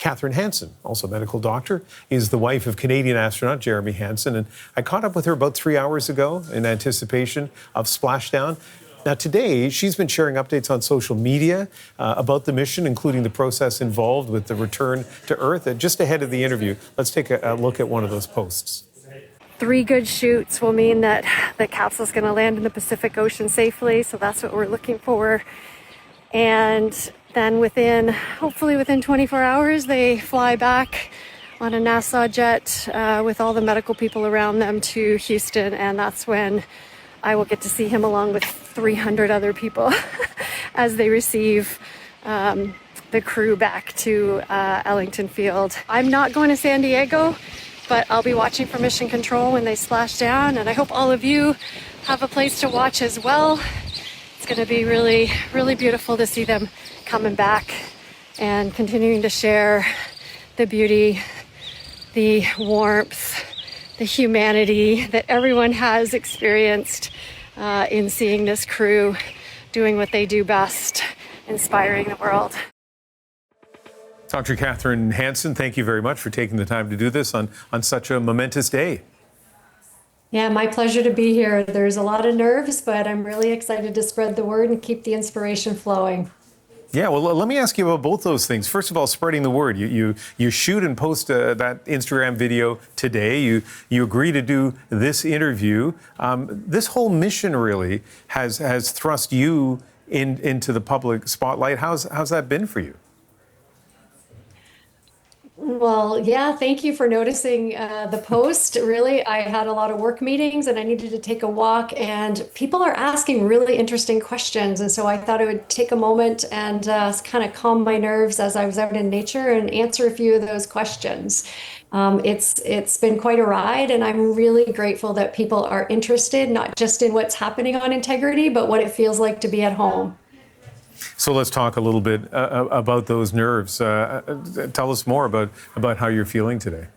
Catherine Hansen, also a medical doctor, is the wife of Canadian astronaut Jeremy Hansen. And I caught up with her about 3 hours ago in anticipation of splashdown. Now, today, she's been sharing updates on social media about the mission, including the process involved with the return to Earth. Just ahead of the interview, let's take a look at one of those posts. 3 good shoots will mean that the capsule's going to land in the Pacific Ocean safely, so that's what we're looking for. And then hopefully within 24 hours, they fly back on a NASA jet with all the medical people around them to Houston, and that's when I will get to see him along with 300 other people as they receive the crew back to Ellington Field. I'm not going to San Diego, but I'll be watching for Mission Control when they splash down, and I hope all of you have a place to watch as well. It's going to be really, really beautiful to see them coming back and continuing to share the beauty, the warmth, the humanity that everyone has experienced in seeing this crew doing what they do best, inspiring the world. Dr. Catherine Hansen, thank you very much for taking the time to do this on such a momentous day. Yeah, my pleasure to be here. There's a lot of nerves, but I'm really excited to spread the word and keep the inspiration flowing. Yeah, well, let me ask you about both those things. First of all, spreading the word. You shoot and post that Instagram video today. You agree to do this interview. This whole mission really has thrust you into the public spotlight. How's that been for you? Well, yeah, thank you for noticing the post. Really, I had a lot of work meetings and I needed to take a walk, and people are asking really interesting questions. And so I thought I would take a moment and kind of calm my nerves as I was out in nature and answer a few of those questions. It's been quite a ride, and I'm really grateful that people are interested, not just in what's happening on Integrity, but what it feels like to be at home. So let's talk a little bit about those nerves. Tell us more about how you're feeling today.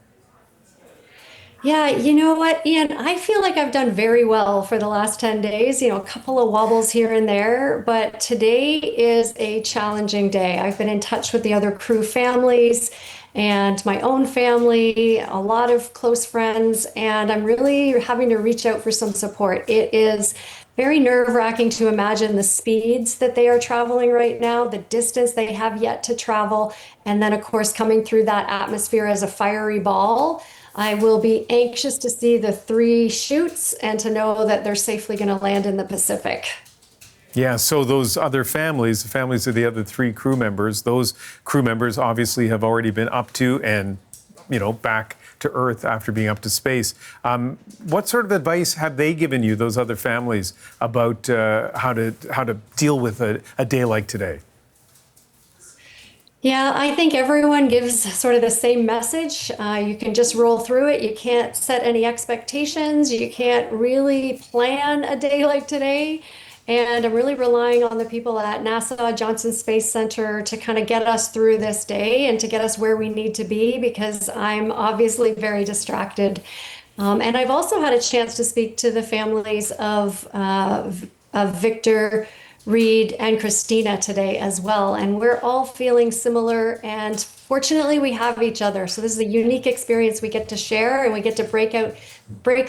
Yeah, you know what, Ian, I feel like I've done very well for the last 10 days, a couple of wobbles here and there, but today is a challenging day. I've been in touch with the other crew families and my own family, a lot of close friends, and I'm really having to reach out for some support. It is very nerve-wracking to imagine the speeds that they are traveling right now, the distance they have yet to travel, and then, of course, coming through that atmosphere as a fiery ball. I will be anxious to see the 3 shoots and to know that they're safely going to land in the Pacific. Yeah, so those other families, the families of the other 3 crew members, those crew members obviously have already been up to and, back to Earth after being up to space. What sort of advice have they given you, those other families, about how to deal with a day like today? Yeah, I think everyone gives sort of the same message. You can just roll through it. You can't set any expectations. You can't really plan a day like today. And I'm really relying on the people at NASA Johnson Space Center to kind of get us through this day and to get us where we need to be, because I'm obviously very distracted. And I've also had a chance to speak to the families of Victor, Reed, and Christina today as well. And we're all feeling similar. And fortunately, we have each other. So this is a unique experience we get to share, and we get to break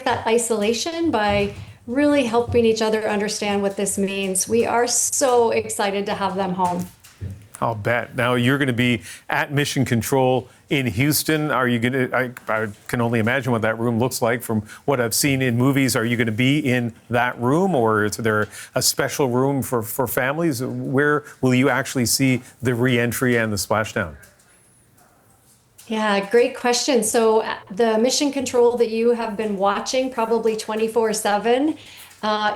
that isolation by really helping each other understand what this means. We are so excited to have them home. I'll bet. Now, you're going to be at Mission Control in Houston. Are you going to, I can only imagine what that room looks like from what I've seen in movies. Are you going to be in that room, or is there a special room for families? Where will you actually see the re-entry and the splashdown? Yeah, great question. So the Mission Control that you have been watching probably 24/7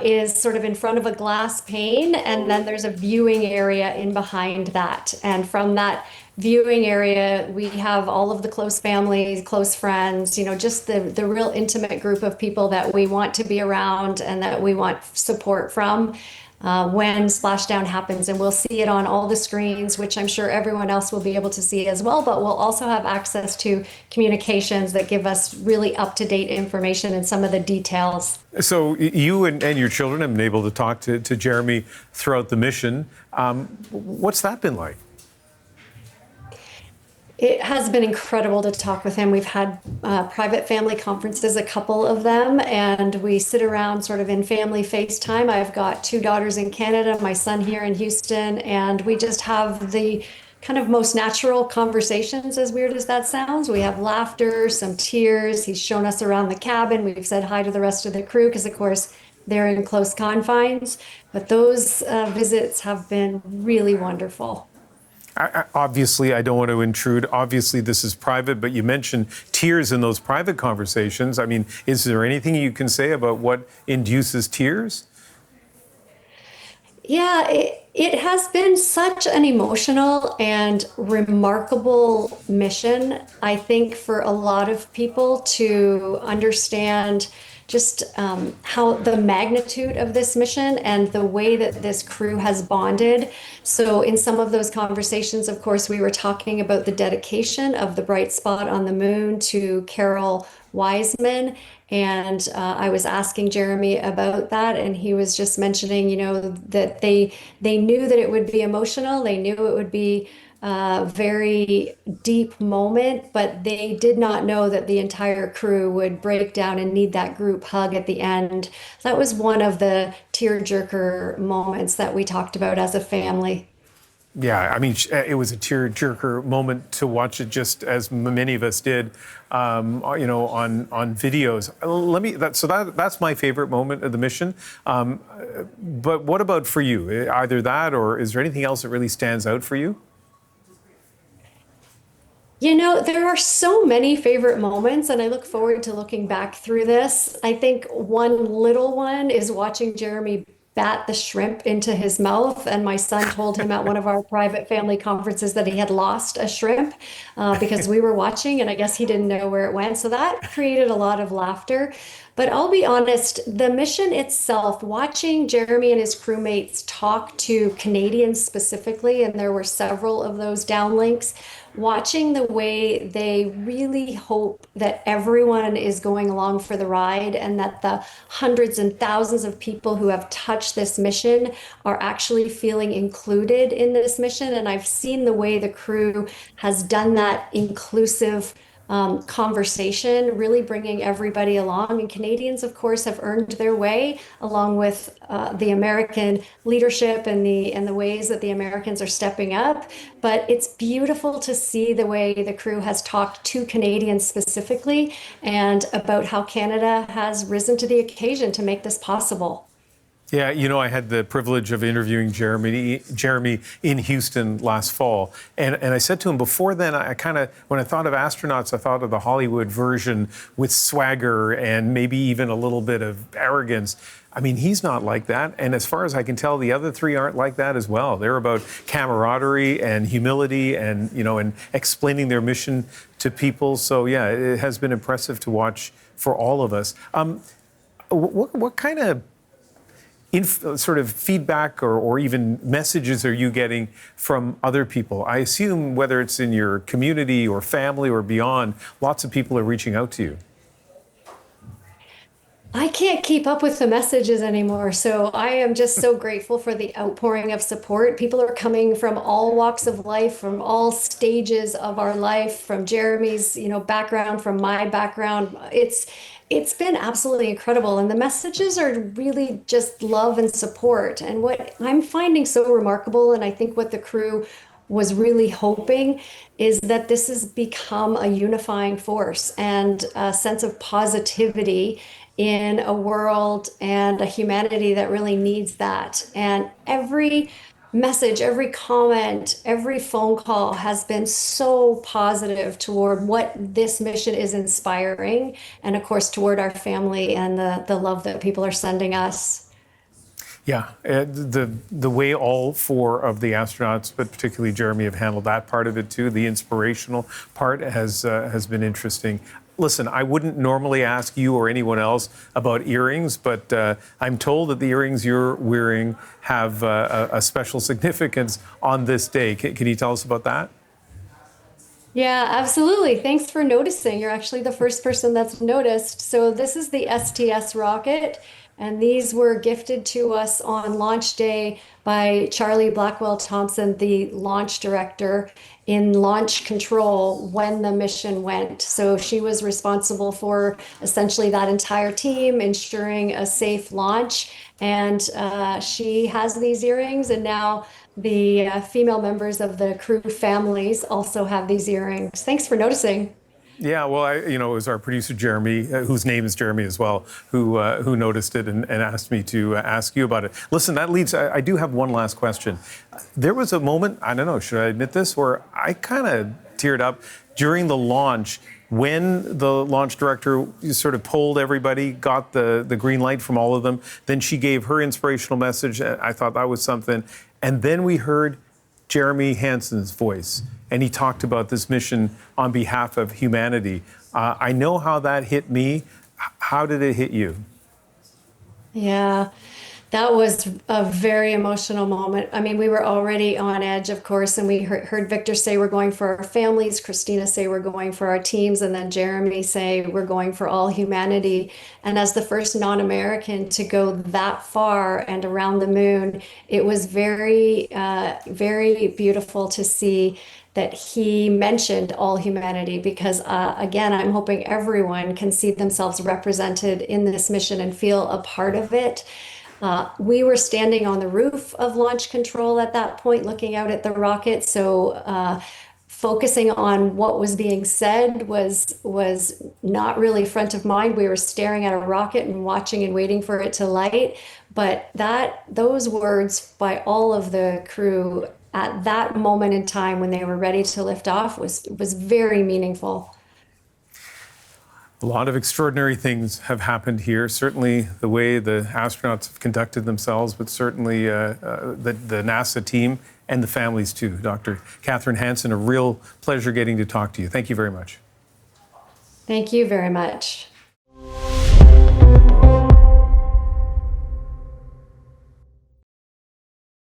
is sort of in front of a glass pane, and then there's a viewing area in behind that. And from that viewing area, we have all of the close families, close friends, just the real intimate group of people that we want to be around and that we want support from when splashdown happens. And we'll see it on all the screens, which I'm sure everyone else will be able to see as well, but we'll also have access to communications that give us really up-to-date information and some of the details. So you and your children have been able to talk to Jeremy throughout the mission. What's that been like? It has been incredible to talk with him. We've had private family conferences, a couple of them, and we sit around sort of in family FaceTime. I've got two daughters in Canada, my son here in Houston, and we just have the kind of most natural conversations, as weird as that sounds. We have laughter, some tears. He's shown us around the cabin. We've said hi to the rest of the crew because, of course, they're in close confines. But those visits have been really wonderful. Obviously, I don't want to intrude. Obviously, this is private, but you mentioned tears in those private conversations. I mean, is there anything you can say about what induces tears? Yeah, it has been such an emotional and remarkable mission, I think, for a lot of people to understand just how the magnitude of this mission and the way that this crew has bonded. So in some of those conversations, of course, we were talking about the dedication of the bright spot on the moon to Carol Wiseman. And I was asking Jeremy about that, and he was just mentioning, that they knew that it would be emotional. They knew it would be a very deep moment, but they did not know that the entire crew would break down and need that group hug at the end. That was one of the tearjerker moments that we talked about as a family. Yeah, I mean, it was a tear-jerker moment to watch it, just as many of us did, on videos. That's my favorite moment of the mission. But what about for you? Either that, or is there anything else that really stands out for you? There are so many favorite moments, and I look forward to looking back through this. I think one little one is watching Jeremy bat the shrimp into his mouth. And my son told him at one of our private family conferences that he had lost a shrimp because we were watching, and I guess he didn't know where it went. So that created a lot of laughter. But I'll be honest, the mission itself, watching Jeremy and his crewmates talk to Canadians specifically, and there were several of those downlinks, watching the way they really hope that everyone is going along for the ride and that the hundreds and thousands of people who have touched this mission are actually feeling included in this mission. And I've seen the way the crew has done that inclusive conversation, really bringing everybody along. And Canadians, of course, have earned their way, along with the American leadership and the ways that the Americans are stepping up. But it's beautiful to see the way the crew has talked to Canadians specifically and about how Canada has risen to the occasion to make this possible. Yeah, I had the privilege of interviewing Jeremy in Houston last fall. And I said to him before then, when I thought of astronauts, I thought of the Hollywood version with swagger and maybe even a little bit of arrogance. I mean, he's not like that. And as far as I can tell, the other three aren't like that as well. They're about camaraderie and humility and, and explaining their mission to people. So, yeah, it has been impressive to watch for all of us. What kind of sort of feedback or even messages are you getting from other people? I assume whether it's in your community or family or beyond, lots of people are reaching out to you. I can't keep up with the messages anymore. So I am just so grateful for the outpouring of support. People are coming from all walks of life, from all stages of our life, from Jeremy's, background, from my background. It's been absolutely incredible. And the messages are really just love and support. And what I'm finding so remarkable, and I think what the crew was really hoping, is that this has become a unifying force and a sense of positivity in a world and a humanity that really needs that. And every message, every comment, every phone call has been so positive toward what this mission is inspiring, and of course toward our family and the love that people are sending us. Yeah, the way all four of the astronauts, but particularly Jeremy, have handled that part of it too, the inspirational part has been interesting. Listen, I wouldn't normally ask you or anyone else about earrings, but I'm told that the earrings you're wearing have a special significance on this day. Can you tell us about that? Yeah, absolutely. Thanks for noticing. You're actually the first person that's noticed. So this is the STS rocket, And these were gifted to us on launch day by Charlie Blackwell Thompson, the launch director in launch control when the mission went. So she was responsible for essentially that entire team, ensuring a safe launch. And she has these earrings, and now the female members of the crew families also have these earrings. Thanks for noticing. Yeah, well, it was our producer, Jeremy, whose name is Jeremy as well, who noticed it and asked me to ask you about it. Listen, that leads, I do have one last question. There was a moment, I don't know, should I admit this, where I kind of teared up during the launch when the launch director sort of polled everybody, got the green light from all of them. Then she gave her inspirational message. I thought that was something. And then we heard Jeremy Hansen's voice, and he talked about this mission on behalf of humanity. I know how that hit me. How did it hit you? Yeah, that was a very emotional moment. I mean, we were already on edge, of course, and we heard Victor say we're going for our families, Christina say we're going for our teams, and then Jeremy say we're going for all humanity. And as the first non-American to go that far and around the moon, it was very, very beautiful to see that he mentioned all humanity, because again, I'm hoping everyone can see themselves represented in this mission and feel a part of it. We were standing on the roof of launch control at that point, looking out at the rocket. So focusing on what was being said was not really front of mind. We were staring at a rocket and watching and waiting for it to light. But those words by all of the crew at that moment in time when they were ready to lift off was very meaningful. A lot of extraordinary things have happened here. Certainly the way the astronauts have conducted themselves, but certainly the NASA team and the families too. Dr. Catherine Hansen, a real pleasure getting to talk to you. Thank you very much. Thank you very much.